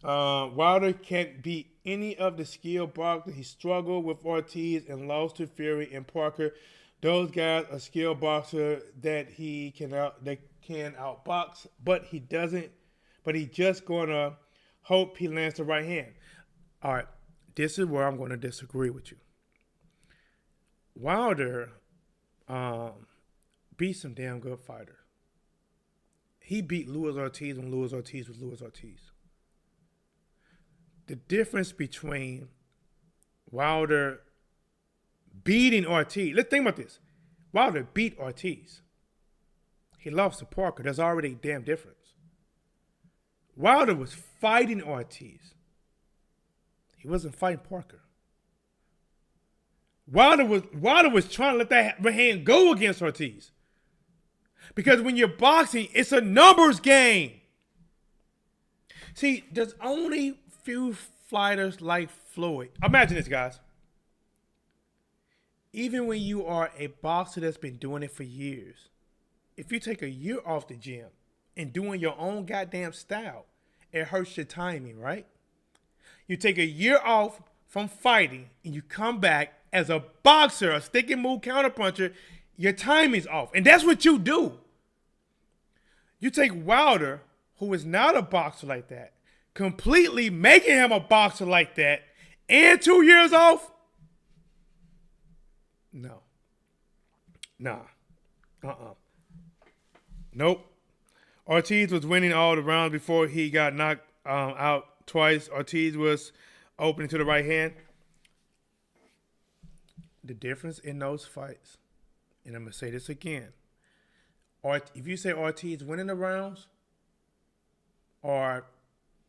Wilder can't beat any of the skilled boxers. He struggled with Ortiz and lost to Fury and Parker. Those guys are skilled boxers that can outbox, but he doesn't. But he just gonna hope he lands the right hand. All right, this is where I'm going to disagree with you. Wilder beat some damn good fighter. He beat Luis Ortiz when Luis Ortiz was Luis Ortiz. The difference between Wilder beating Ortiz, let's think about this. Wilder beat Ortiz. He lost to Parker. There's already a damn difference. Wilder was fighting Ortiz. He wasn't fighting Parker. Wilder was trying to let that hand go against Ortiz. Because when you're boxing, it's a numbers game. See, there's only few fighters like Floyd. Imagine this, guys. Even when you are a boxer that's been doing it for years, if you take a year off the gym and doing your own goddamn style, it hurts your timing, right? You take a year off from fighting and you come back as a boxer, a stick and move counterpuncher, your timing's off. And that's what you do. You take Wilder, who is not a boxer like that, completely making him a boxer like that, and 2 years off? No. Nah. Nope. Ortiz was winning all the rounds before he got knocked out twice. Ortiz was opening to the right hand. The difference in those fights, and I'm going to say this again, or if you say Ortiz winning the rounds, or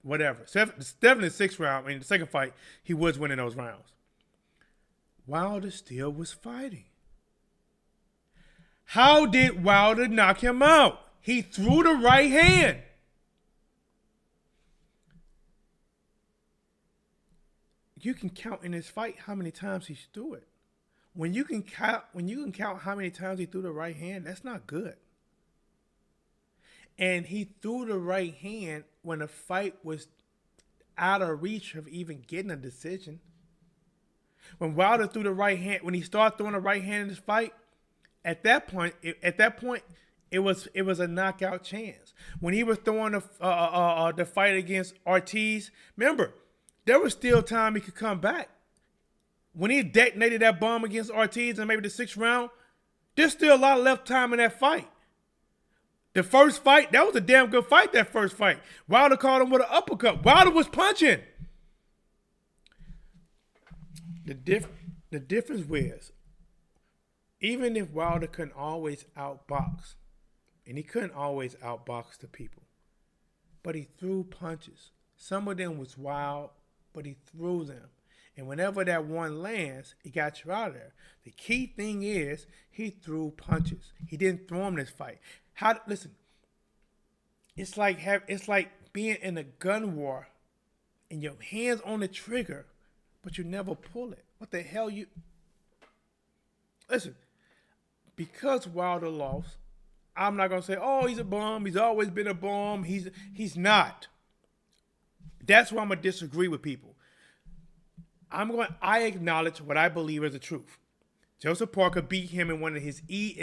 whatever, definitely the sixth round, I mean the second fight, he was winning those rounds. Wilder still was fighting. How did Wilder knock him out? He threw the right hand. You can count in this fight how many times he threw it. When you can count how many times he threw the right hand, that's not good. And he threw the right hand when the fight was out of reach of even getting a decision. When Wilder threw the right hand, when he started throwing the right hand in this fight, at that point, it was a knockout chance. When he was throwing the fight against Ortiz, remember, there was still time he could come back. When he detonated that bomb against Ortiz in maybe the 6th round, there's still a lot of left time in that fight. The first fight, that was a damn good fight, that first fight. Wilder caught him with an uppercut. Wilder was punching. The difference was, even if Wilder couldn't always outbox, and he couldn't always outbox the people, but he threw punches. Some of them was wild, but he threw them. And whenever that one lands, he got you out of there. The key thing is he threw punches. He didn't throw them this fight. Listen, it's like being in a gun war and your hands on the trigger, but you never pull it. What the hell you? Listen, because Wilder lost, I'm not gonna say, oh, he's a bum. He's always been a bum. He's not. That's why I'm gonna disagree with people. I acknowledge what I believe is the truth. Joseph Parker beat him in one of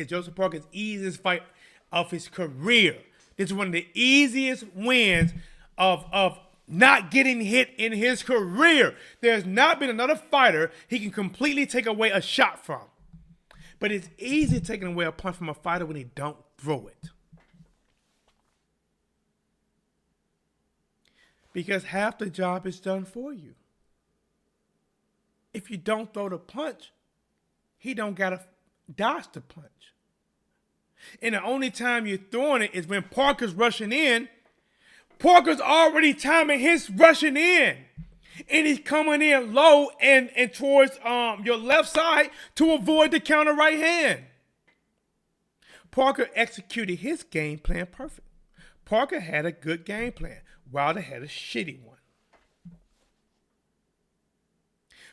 Joseph Parker's easiest fight of his career. This is one of the easiest wins of not getting hit in his career. There's not been another fighter he can completely take away a shot from. But it's easy taking away a punch from a fighter when he don't throw it. Because half the job is done for you. If you don't throw the punch, he don't got to dodge the punch. And the only time you're throwing it is when Parker's rushing in. Parker's already timing his rushing in. And he's coming in low and towards your left side to avoid the counter right hand. Parker executed his game plan perfect. Parker had a good game plan. Wilder had a shitty one.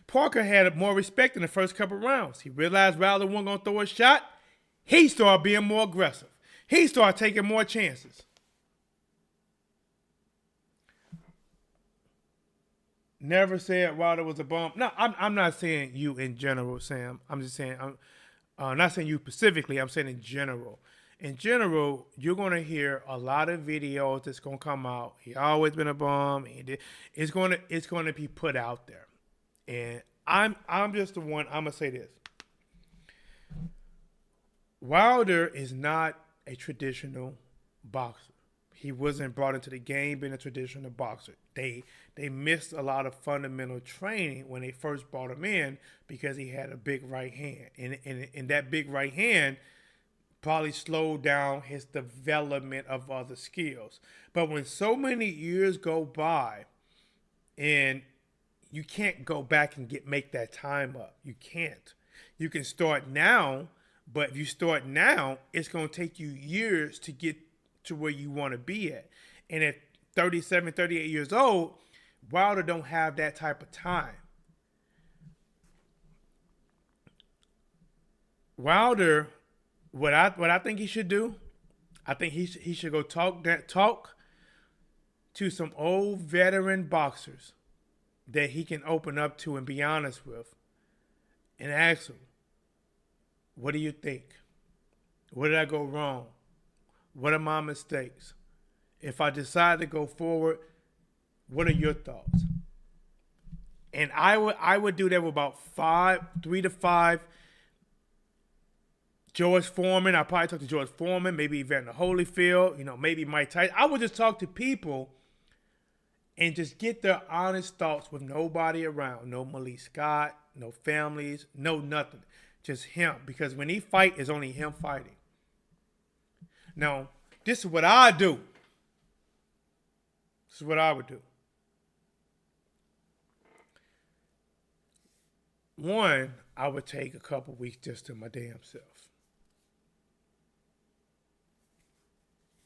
Parker had more respect in the first couple rounds. He realized Wilder wasn't going to throw a shot. He started being more aggressive. He started taking more chances. Never said Wilder was a bum. No, I'm not saying you in general, Sam. I'm just saying, I'm not saying you specifically. I'm saying in general. In general, you're going to hear a lot of videos that's going to come out. He always been a bum. It's going to be put out there. And I'm just the one, I'm going to say this. Wilder is not a traditional boxer. He wasn't brought into the game being a traditional boxer. They missed a lot of fundamental training when they first brought him in because he had a big right hand. And that big right hand probably slowed down his development of other skills. But when so many years go by and you can't go back and make that time up. You can't. You can start now, but if you start now, it's going to take you years to get to where you want to be at. And at 37, 38 years old, Wilder don't have that type of time. Wilder, what I think he should do, I think he should go talk to some old veteran boxers that he can open up to and be honest with and ask them, what do you think? What did I go wrong? What are my mistakes? If I decide to go forward, what are your thoughts? And I would do that with about 3 to 5. George Foreman, I'll probably talk to George Foreman, maybe Evander Holyfield, maybe Mike Tyson. I would just talk to people and just get their honest thoughts with nobody around. No Malik Scott, no families, no nothing. Just him. Because when he fight, it's only him fighting. Now, this is what I do. This is what I would do. One, I would take a couple weeks just to my damn self.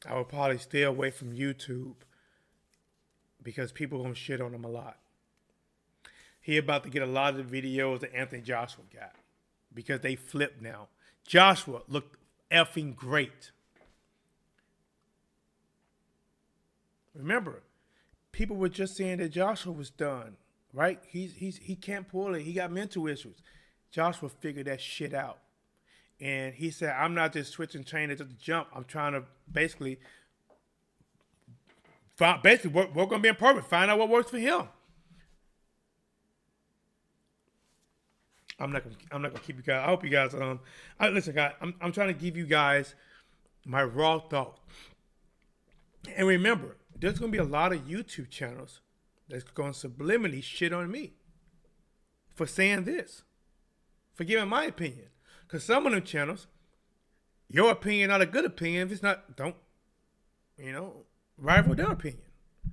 I would probably stay away from YouTube because people are going to shit on him a lot. He about to get a lot of the videos that Anthony Joshua got because they flipped now. Joshua looked effing great. Remember, people were just saying that Joshua was done, right? He can't pull it. He got mental issues. Joshua figured that shit out. And he said, I'm not just switching trainers at the jump. I'm trying to basically work on being perfect. Find out what works for him. I'm not gonna keep you guys. I hope you guys listen, guys. I'm trying to give you guys my raw thought. And remember, there's gonna be a lot of YouTube channels that's gonna subliminally shit on me for saying this, for giving my opinion. Because some of them channels, your opinion not a good opinion. If it's not, don't, rival their opinion.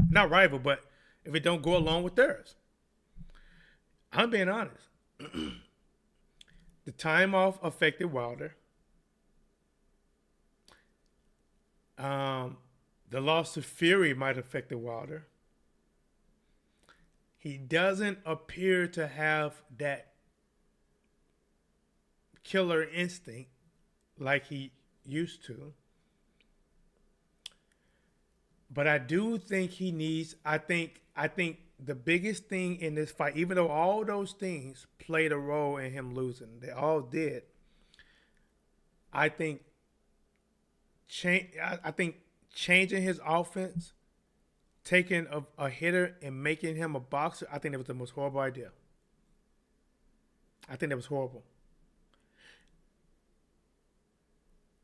Not rival, but if it don't go along with theirs. I'm being honest. The time off affected Wilder. The loss of Fury might have affected Wilder. He doesn't appear to have that killer instinct like he used to. But I do think he needs, I think the biggest thing in this fight, even though all those things played a role in him losing, they all did. I think changing his offense, taking a hitter and making him a boxer, I think that was the most horrible idea. I think that was horrible.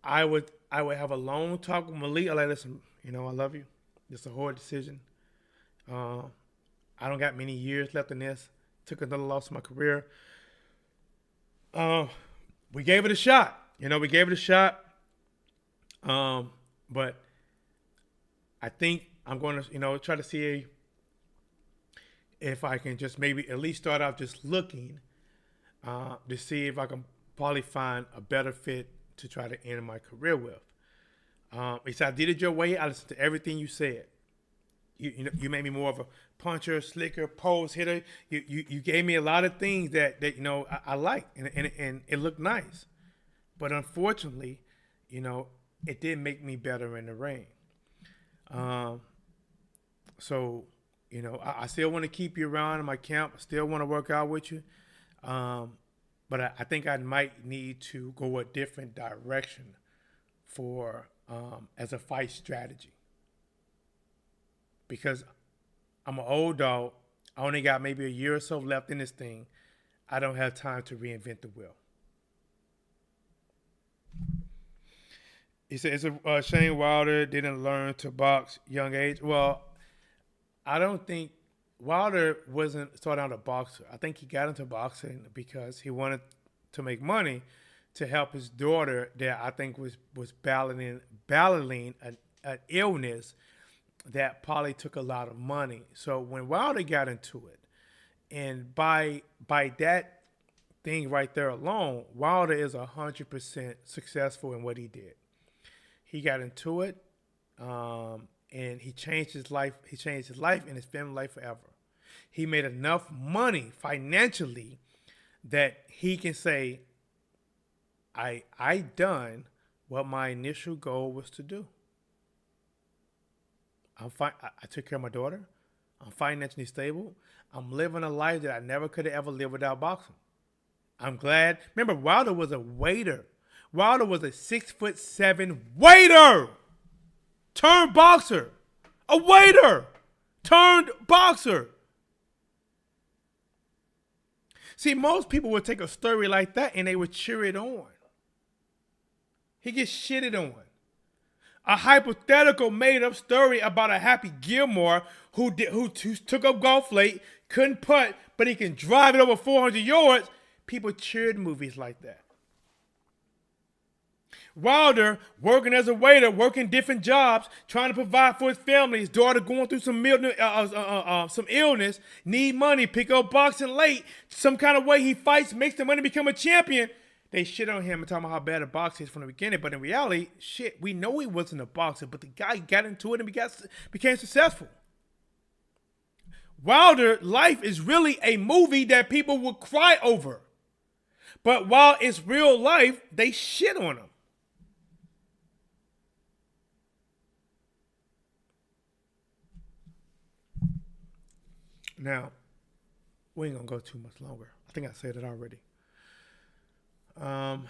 I would have a long talk with Malik. I'm like, listen, I love you. It's a hard decision. I don't got many years left in this. Took another loss in my career. We gave it a shot. We gave it a shot. But I think I'm going to, try to see if I can just maybe at least start out just looking to see if I can probably find a better fit to try to end my career with. He said, I did it your way. I listened to everything you said. You made me more of a puncher, slicker, pose hitter. You gave me a lot of things that I liked, and it looked nice. But unfortunately, it didn't make me better in the ring. So, I still want to keep you around in my camp. I still want to work out with you. But I think I might need to go a different direction for as a fight strategy. Because I'm an old dog. I only got maybe a year or so left in this thing. I don't have time to reinvent the wheel. He said, it's a shame Wilder didn't learn to box young age. Well, I don't think Wilder wasn't starting out a boxer. I think he got into boxing because he wanted to make money to help his daughter that I think was battling an illness that probably took a lot of money. So when Wilder got into it, and by that thing right there alone, Wilder is 100% successful in what he did. He got into it, and he changed his life. He changed his life and his family life forever. He made enough money financially that he can say, I done what my initial goal was to do. I'm fine. I took care of my daughter. I'm financially stable. I'm living a life that I never could have ever lived without boxing. I'm glad. Remember, Wilder was a waiter. Wilder was a 6'7" waiter turned boxer. A waiter turned boxer. See, most people would take a story like that and they would cheer it on. He gets shitted on. A hypothetical made-up story about a Happy Gilmore who took up golf late, couldn't putt, but he can drive it over 400 yards. People cheered movies like that. Wilder, working as a waiter, working different jobs, trying to provide for his family. His daughter going through some illness, need money, pick up boxing late. Some kind of way he fights, makes the money, become a champion. They shit on him and talking about how bad a boxer is from the beginning. But in reality, shit, we know he wasn't a boxer, but the guy got into it and became successful. Wilder life is really a movie that people would cry over. But while it's real life, they shit on him. Now, we ain't gonna go too much longer. I think I said it already. I'm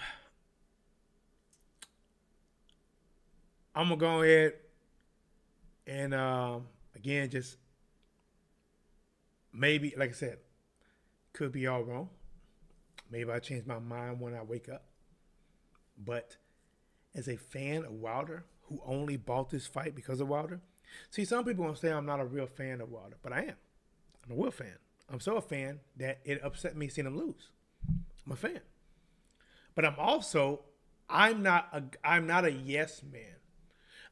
gonna go ahead and again, just maybe, like I said, could be all wrong. Maybe I change my mind when I wake up. But as a fan of Wilder, who only bought this fight because of Wilder, see, some people gonna say I'm not a real fan of Wilder, but I am. I'm a real fan. I'm so a fan that it upset me seeing him lose. I'm a fan. But I'm not a yes man.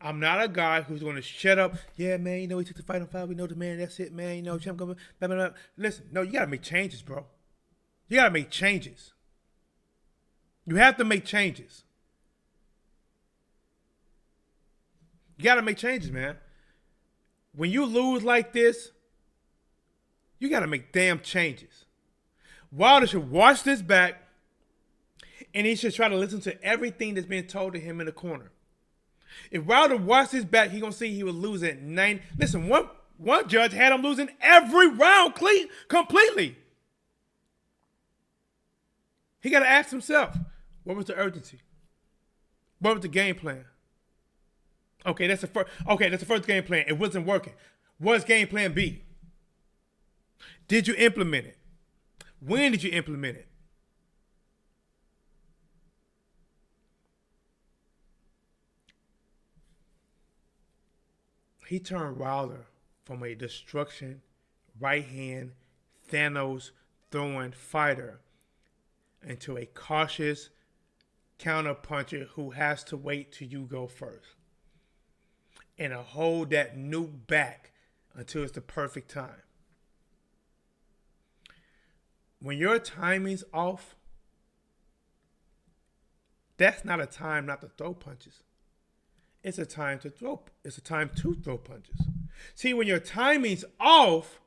I'm not a guy who's going to shut up. Yeah, man, he took the fight on 5. We know the man. That's it, man. Champ coming. Blah, blah, blah. Listen, no, you got to make changes, bro. You got to make changes. You have to make changes. You got to make changes, man. When you lose like this, you got to make damn changes. Wilder should watch this back, and he should try to listen to everything that's being told to him in the corner. If Wilder watched his back, he gonna see he was losing at 9. Listen, one judge had him losing every round completely. He got to ask himself, what was the urgency? What was the game plan? Okay, that's the first game plan. It wasn't working. What's game plan B? Did you implement it? When did you implement it? He turned Wilder from a destruction, right hand, Thanos throwing fighter into a cautious counter puncher who has to wait till you go first. And to hold that nuke back until it's the perfect time. When your timing's off, that's not a time not to throw punches. It's a time to throw. It's a time to throw punches. See, when your timing's off,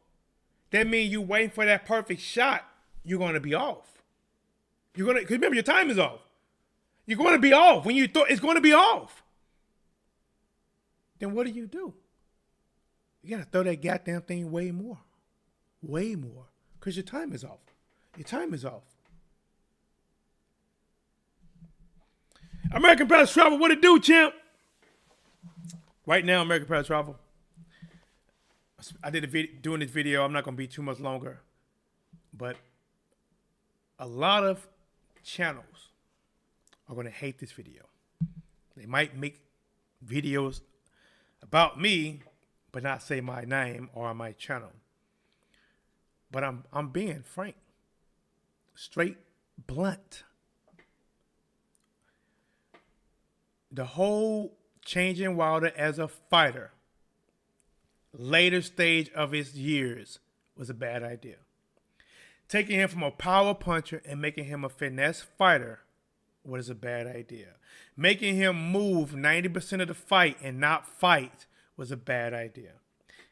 that means you waiting for that perfect shot. You're going to be off. Because remember, your time is off. You're going to be off when you throw. It's going to be off. Then what do? You got to throw that goddamn thing way more, because your time is off. Your time is off. American Palace Travel, what it do, champ? Right now, American Palace Travel. I did a video doing this video. I'm not going to be too much longer, but a lot of channels are going to hate this video. They might make videos about me, but not say my name or my channel. But I'm being frank, straight, blunt. The whole changing Wilder as a fighter, later stage of his years, was a bad idea. Taking him from a power puncher and making him a finesse fighter was a bad idea. Making him move 90% of the fight and not fight was a bad idea.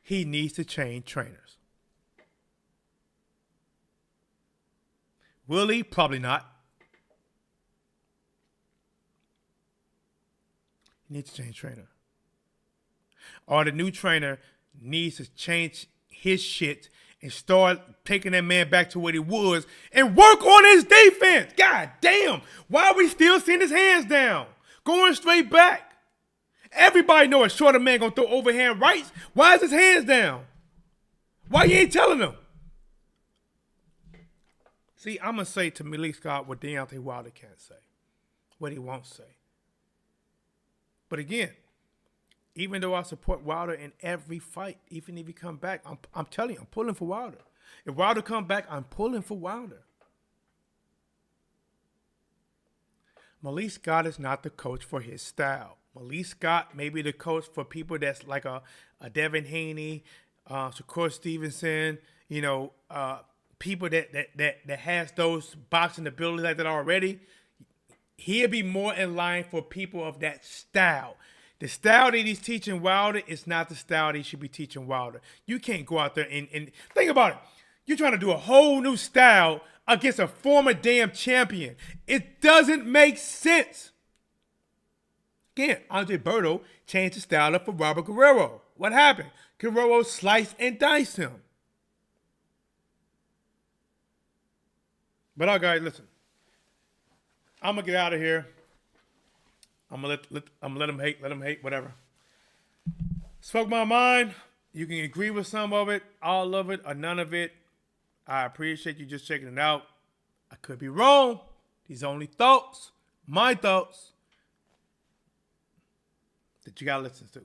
He needs to change trainers. Will he? Probably not. He needs to change trainer. Or the new trainer needs to change his shit and start taking that man back to what he was and work on his defense. God damn. Why are we still seeing his hands down? Going straight back. Everybody know a shorter man gonna throw overhand rights. Why is his hands down? Why you ain't telling them? See, I'm gonna say to Malik Scott what Deontay Wilder can't say. What he won't say. But again, even though I support Wilder in every fight, even if he come back, I'm telling you, I'm pulling for Wilder. If Wilder come back, I'm pulling for Wilder. Malik Scott is not the coach for his style. Malik Scott may be the coach for people that's like a Devin Haney, Shakur Stevenson, people that has those boxing abilities like that already. He'll be more in line for people of that style. The style that he's teaching Wilder is not the style that he should be teaching Wilder. You can't go out there and think about it. You're trying to do a whole new style against a former damn champion. It doesn't make sense. Again, Andre Berto changed the style up for Robert Guerrero. What happened? Guerrero sliced and diced him. But all guys, listen. I'm gonna get out of here. I'm gonna let them hate. Let them hate. Whatever. Spoke my mind. You can agree with some of it, all of it, or none of it. I appreciate you just checking it out. I could be wrong. These are only thoughts, my thoughts, that you gotta listen to.